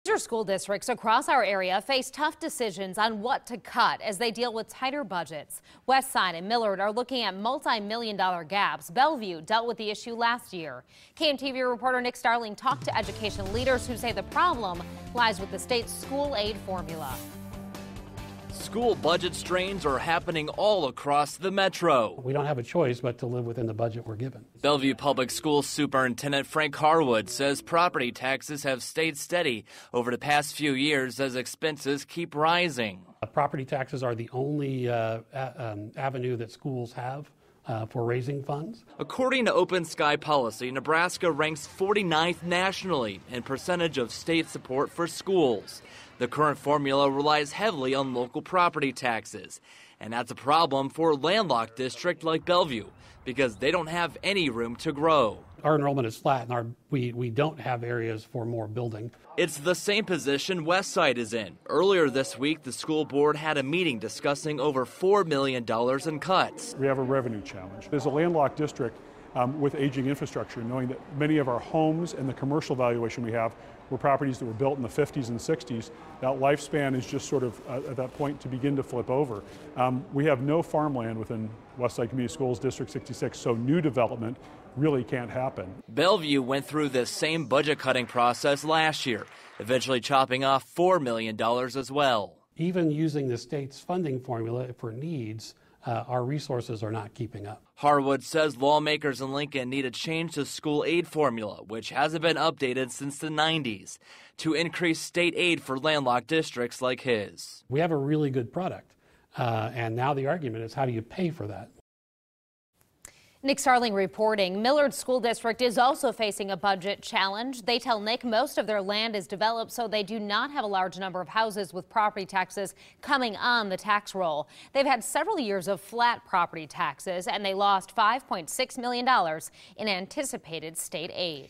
Major school districts across our area face tough decisions on what to cut as they deal with tighter budgets. Westside and Millard are looking at multi-million-dollar gaps. Bellevue dealt with the issue last year. KMTV reporter Nick Starling talked to education leaders who say the problem lies with the state's school aid formula. School budget strains are happening all across the metro. We don't have a choice but to live within the budget we're given. Bellevue Public Schools Superintendent Frank Harwood says property taxes have stayed steady over the past few years as expenses keep rising. Property taxes are the only avenue that schools have for raising funds. According to Open Sky Policy, Nebraska ranks 49th nationally in percentage of state support for schools. The current formula relies heavily on local property taxes, and that's a problem for a landlocked district like Bellevue because they don't have any room to grow. Our enrollment is flat, and we don't have areas for more building. It's the same position Westside is in. Earlier this week, the school board had a meeting discussing over $4 million in cuts. We have a revenue challenge. As a landlocked district with aging infrastructure, knowing that many of our homes and the commercial valuation we have were properties that were built in the 50s and 60s, that lifespan is just sort of at that point to begin to flip over. We have no farmland within Westside Community Schools District 66, so new development really can't happen. Bellevue went through this same budget cutting process last year, eventually chopping off $4 million as well. Even using the state's funding formula for needs, our resources are not keeping up. Harwood says lawmakers in Lincoln need a change to school aid formula, which hasn't been updated since the 90s, to increase state aid for landlocked districts like his. We have a really good product, and now the argument is how do you pay for that? Nick Starling reporting. Millard School District is also facing a budget challenge. They tell Nick most of their land is developed, so they do not have a large number of houses with property taxes coming on the tax roll. They've had several years of flat property taxes, and they lost $5.6 million in anticipated state aid.